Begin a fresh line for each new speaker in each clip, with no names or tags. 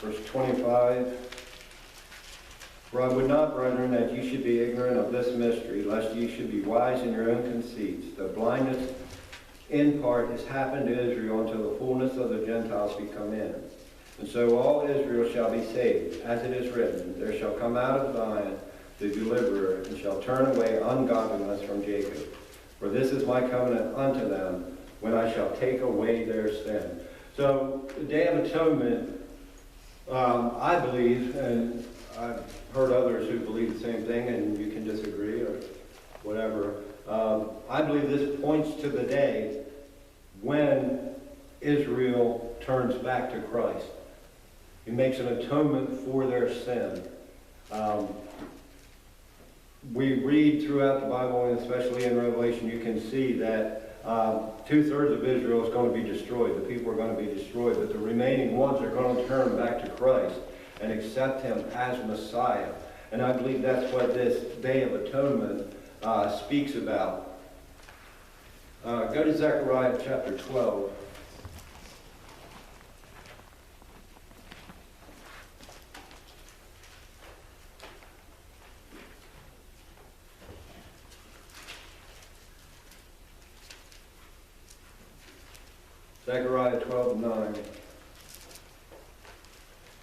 Verse 25. For I would not, brethren, that ye should be ignorant of this mystery, lest ye should be wise in your own conceits. The blindness in part is happened to Israel until the fullness of the Gentiles be come in. And so all Israel shall be saved, as it is written, there shall come out of Zion the deliverer, and shall turn away ungodliness from Jacob. For this is my covenant unto them, when I shall take away their sin. So the Day of Atonement, I believe, and I've heard others who believe the same thing, and you can disagree or whatever. I believe this points to the day when Israel turns back to Christ. He makes an atonement for their sin. We read throughout the Bible, and especially in Revelation, you can see that 2/3 of Israel is going to be destroyed. The people are going to be destroyed, but the remaining ones are going to turn back to Christ and accept him as Messiah. And I believe that's what this Day of Atonement speaks about. Go to Zechariah chapter 12. Zechariah 12:9.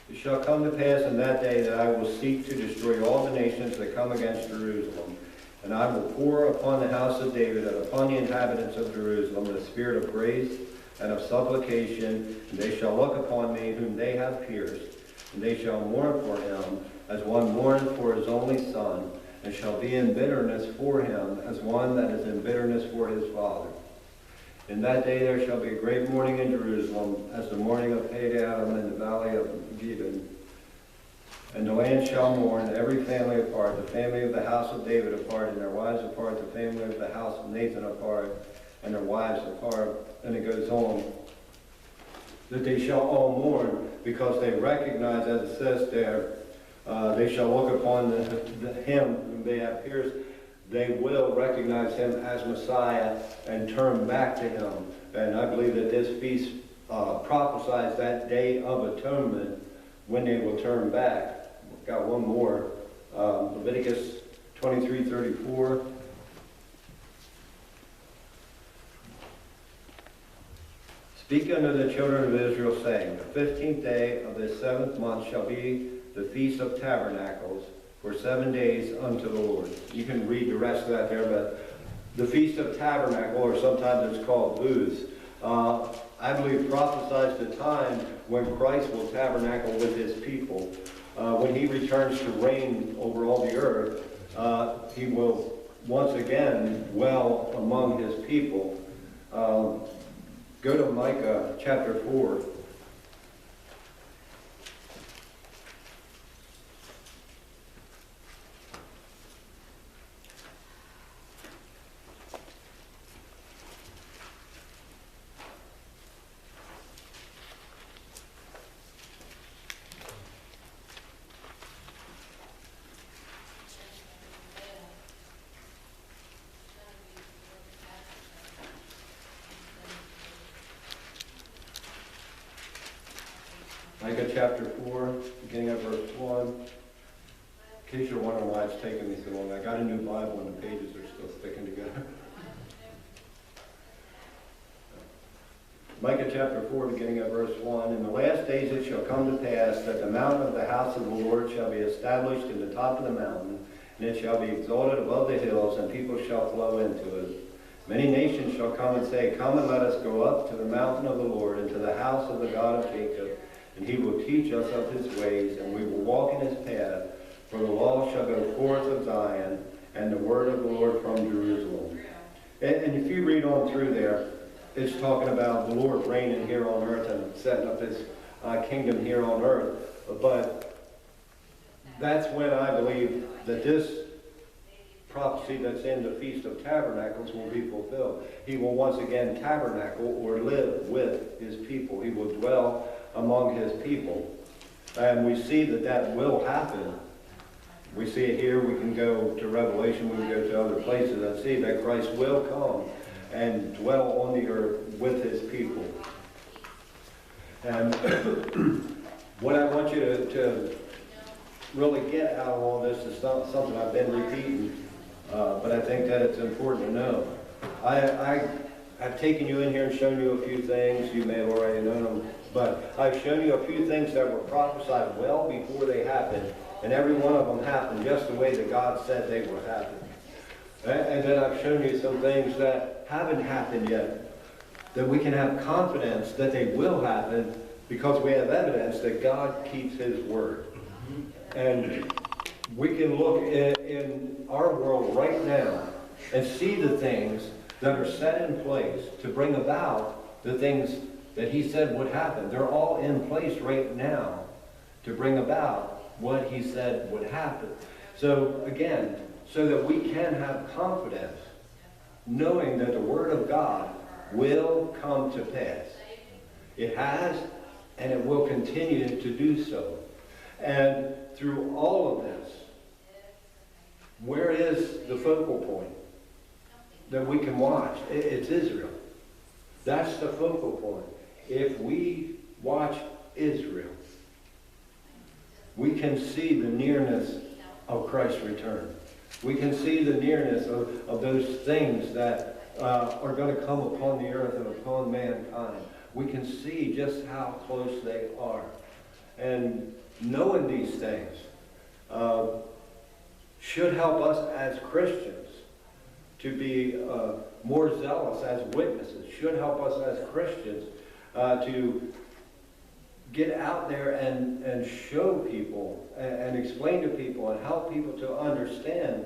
It shall come to pass in that day that I will seek to destroy all the nations that come against Jerusalem. And I will pour upon the house of David and upon the inhabitants of Jerusalem the spirit of grace and of supplication. And they shall look upon me whom they have pierced. And they shall mourn for him as one mourneth for his only son. And shall be in bitterness for him as one that is in bitterness for his father. In that day there shall be a great mourning in Jerusalem, as the mourning of Pt9 in the valley of Gibeon. And the land shall mourn, every family apart, the family of the house of David apart, and their wives apart, the family of the house of Nathan apart, and their wives apart. And it goes on, that they shall all mourn, because they recognize, as it says there, they shall look upon him whom they have pierced. They will recognize him as Messiah and turn back to him. And I believe that this feast prophesies that Day of Atonement when they will turn back. We've got one more. Leviticus 23:34. Speak unto the children of Israel, saying, the 15th day of the 7th month shall be the Feast of Tabernacles, for 7 days unto the Lord. You can read the rest of that there, but the Feast of Tabernacle, or sometimes it's called Booths, I believe prophesies the time when Christ will tabernacle with his people. When he returns to reign over all the earth, he will once again dwell among his people. Go to Micah chapter 4. Micah chapter 4, beginning at verse 1. In case you're wondering why it's taking me so long, I got a new Bible and the pages are still sticking together. Micah chapter 4, beginning at verse 1. In the last days it shall come to pass that the mountain of the house of the Lord shall be established in the top of the mountain, and it shall be exalted above the hills, and people shall flow into it. Many nations shall come and say, come and let us go up to the mountain of the Lord, and to the house of the God of Jacob. And he will teach us of his ways, and we will walk in his path. For the law shall go forth of Zion, and the word of the Lord from Jerusalem. And if you read on through there, it's talking about the Lord reigning here on earth and setting up his kingdom here on earth. But that's when I believe that this prophecy that's in the Feast of Tabernacles will be fulfilled. He will once again tabernacle or live with his people. He will dwell among his people. And we see that that will happen. We see it here. We can go to Revelation. We can go to other places and see that Christ will come and dwell on the earth with his people. And what I want you to really get out of all this is something I've been repeating, but I think that it's important to know. I've taken you in here and shown you a few things. You may have already known them, but I've shown you a few things that were prophesied well before they happened, and every one of them happened just the way that God said they would happen. And then I've shown you some things that haven't happened yet, that we can have confidence that they will happen because we have evidence that God keeps His word. And we can look in our world right now and see the things that are set in place to bring about the things that He said would happen. They're all in place right now to bring about what He said would happen. So again, so that we can have confidence knowing that the Word of God will come to pass. It has, and it will continue to do so. And through all of this, where is the focal point that we can watch? It's Israel. That's the focal point. If we watch Israel, we can see the nearness of Christ's return. We can see the nearness of those things that are going to come upon the earth and upon mankind. We can see just how close they are. And knowing these things should help us as Christians to be more zealous as witnesses, should help us as Christians to get out there and show people and explain to people and help people to understand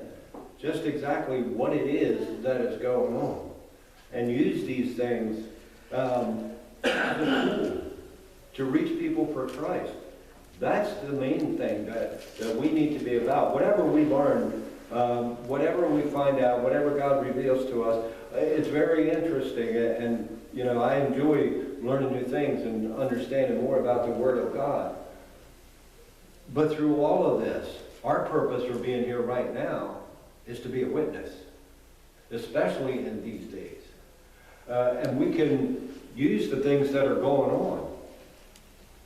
just exactly what it is that is going on, and use these things as a tool to reach people for Christ. That's the main thing that we need to be about. Whatever we learn, whatever we find out, whatever God reveals to us, it's very interesting, and you know, I enjoy learning new things and understanding more about the Word of God. But through all of this, our purpose for being here right now is to be a witness, especially in these days. And we can use the things that are going on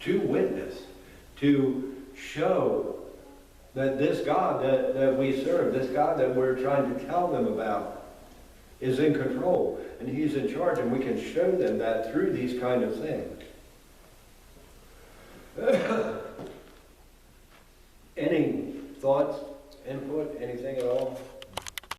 to witness, to show that this God that we serve, this God that we're trying to tell them about, is in control, and He's in charge, and we can show them that through these kind of things. Any thoughts, input, anything at all?